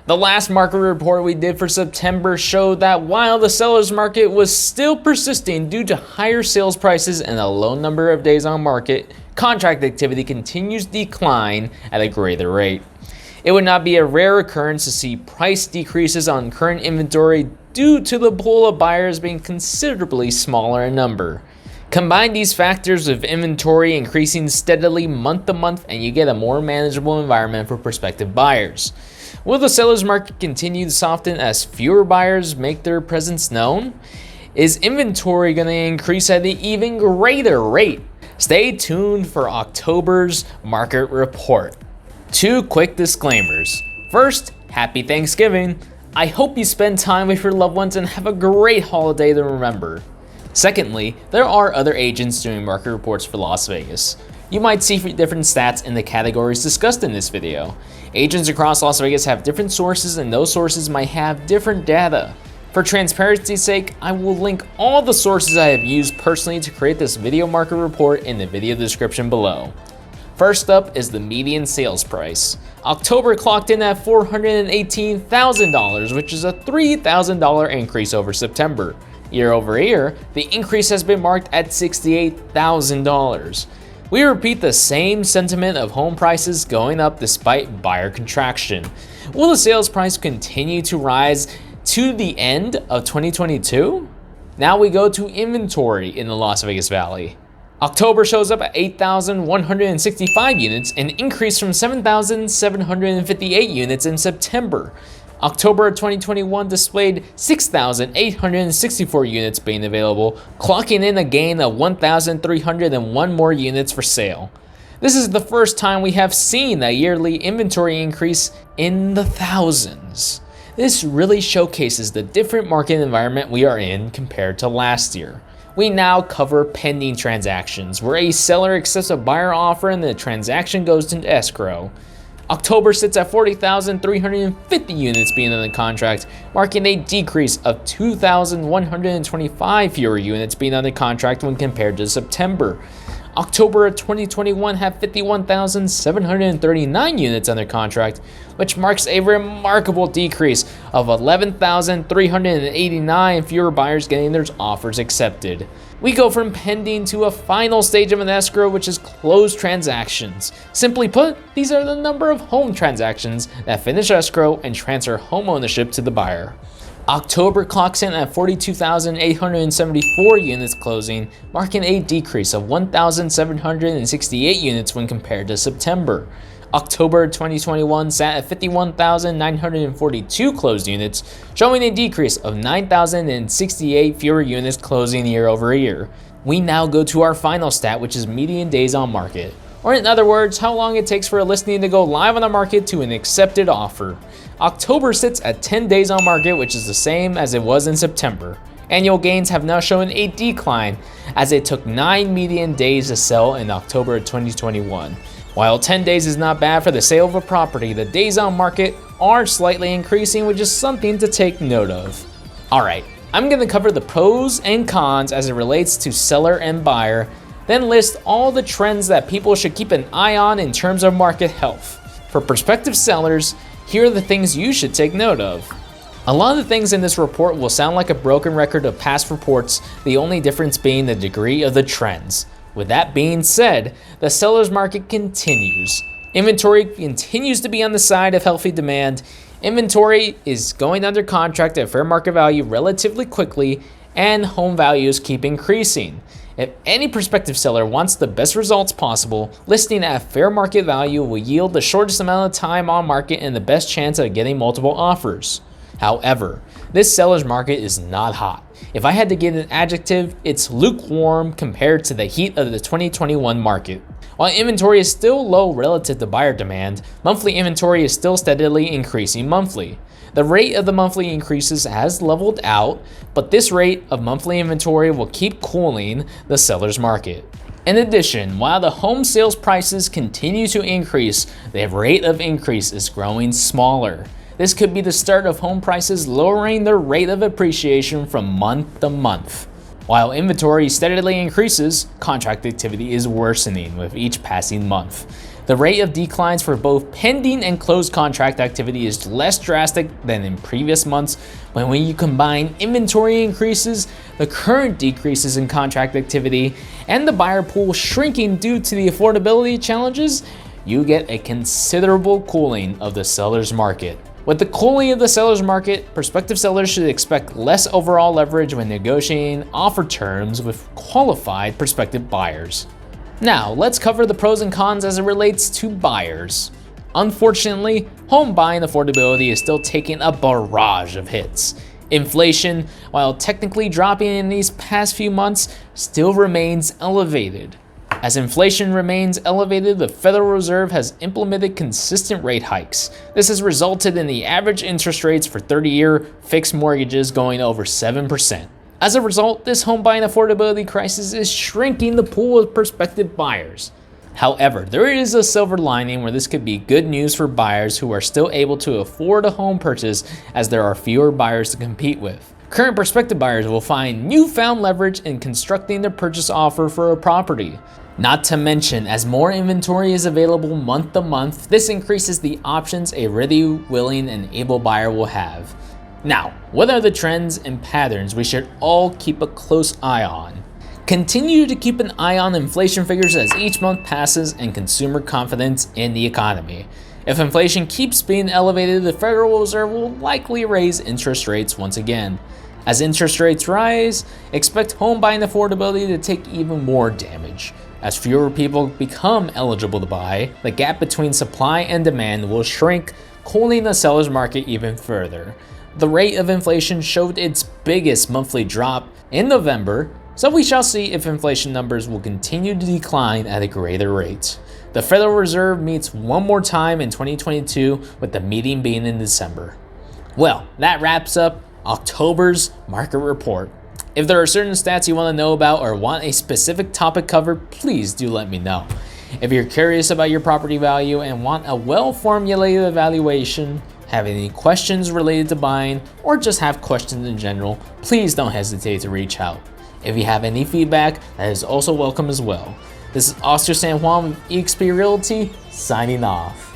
The last market report we did for September showed that while the seller's market was still persisting due to higher sales prices and a low number of days on market, contract activity continues to decline at a greater rate. It would not be a rare occurrence to see price decreases on current inventory due to the pool of buyers being considerably smaller in number. Combine these factors with inventory increasing steadily month to month and you get a more manageable environment for prospective buyers. Will the seller's market continue to soften as fewer buyers make their presence known? Is inventory going to increase at an even greater rate? Stay tuned for October's market report. 2 quick disclaimers. First, happy Thanksgiving. I hope you spend time with your loved ones and have a great holiday to remember. Secondly, there are other agents doing market reports for Las Vegas. You might see different stats in the categories discussed in this video. Agents across Las Vegas have different sources and those sources might have different data. For transparency's sake, I will link all the sources I have used personally to create this video market report in the video description below. First up is the median sales price. October clocked in at $418,000, which is a $3,000 increase over September. Year over year, the increase has been marked at $68,000. We repeat the same sentiment of home prices going up despite buyer contraction. Will the sales price continue to rise to the end of 2022? Now we go to inventory in the Las Vegas Valley. October shows up at 8,165 units, an increase from 7,758 units in September. October 2021 displayed 6,864 units being available, clocking in a gain of 1,301 more units for sale. This is the first time we have seen a yearly inventory increase in the thousands. This really showcases the different market environment we are in compared to last year. We now cover pending transactions, where a seller accepts a buyer offer and the transaction goes into escrow. October sits at 40,350 units being under contract, marking a decrease of 2,125 fewer units being under contract when compared to September. October of 2021 had 51,739 units under contract, which marks a remarkable decrease of 11,389 fewer buyers getting their offers accepted. We go from pending to a final stage of an escrow, which is closed transactions. Simply put, these are the number of home transactions that finish escrow and transfer home ownership to the buyer. October clocks in at 42,874 units closing, marking a decrease of 1,768 units when compared to September. October 2021 sat at 51,942 closed units, showing a decrease of 9,068 fewer units closing year over year. We now go to our final stat, which is median days on market, or in other words, how long it takes for a listing to go live on the market to an accepted offer. October sits at 10 days on market, which is the same as it was in September. Annual gains have now shown a decline, as it took 9 median days to sell in October of 2021. While 10 days is not bad for the sale of a property, the days on market are slightly increasing, which is something to take note of. Alright, I'm going to cover the pros and cons as it relates to seller and buyer, then list all the trends that people should keep an eye on in terms of market health. For prospective sellers, here are the things you should take note of. A lot of the things in this report will sound like a broken record of past reports, the only difference being the degree of the trends. With that being said, the seller's market continues. Inventory continues to be on the side of healthy demand. Inventory is going under contract at fair market value relatively quickly, and home values keep increasing. If any prospective seller wants the best results possible, listing at fair market value will yield the shortest amount of time on market and the best chance of getting multiple offers. However, this seller's market is not hot. If I had to give an adjective, it's lukewarm compared to the heat of the 2021 market. While inventory is still low relative to buyer demand, monthly inventory is still steadily increasing monthly. The rate of the monthly increases has leveled out, but this rate of monthly inventory will keep cooling the seller's market. In addition, while the home sales prices continue to increase, the rate of increase is growing smaller. This could be the start of home prices lowering their rate of appreciation from month to month. While inventory steadily increases, contract activity is worsening with each passing month. The rate of declines for both pending and closed contract activity is less drastic than in previous months, but when you combine inventory increases, the current decreases in contract activity, and the buyer pool shrinking due to the affordability challenges, you get a considerable cooling of the seller's market. With the cooling of the seller's market, prospective sellers should expect less overall leverage when negotiating offer terms with qualified prospective buyers. Now, let's cover the pros and cons as it relates to buyers. Unfortunately, home buying affordability is still taking a barrage of hits. Inflation, while technically dropping in these past few months, still remains elevated. As inflation remains elevated, the Federal Reserve has implemented consistent rate hikes. This has resulted in the average interest rates for 30-year fixed mortgages going over 7%. As a result, this home buying affordability crisis is shrinking the pool of prospective buyers. However, there is a silver lining where this could be good news for buyers who are still able to afford a home purchase, as there are fewer buyers to compete with. Current prospective buyers will find newfound leverage in constructing their purchase offer for a property. Not to mention, as more inventory is available month to month, this increases the options a ready, willing, and able buyer will have. Now, what are the trends and patterns we should all keep a close eye on? Continue to keep an eye on inflation figures as each month passes and consumer confidence in the economy. If inflation keeps being elevated, the Federal Reserve will likely raise interest rates once again. As interest rates rise, expect home buying affordability to take even more damage. As fewer people become eligible to buy, the gap between supply and demand will shrink, cooling the seller's market even further. The rate of inflation showed its biggest monthly drop in November, so we shall see if inflation numbers will continue to decline at a greater rate. The Federal Reserve meets one more time in 2022, with the meeting being in December. Well, that wraps up October's market report. If there are certain stats you want to know about or want a specific topic covered, please do let me know. If you're curious about your property value and want a well-formulated evaluation, have any questions related to buying, or just have questions in general, please don't hesitate to reach out. If you have any feedback, that is also welcome as well. This is SanJuan with eXp Realty, signing off.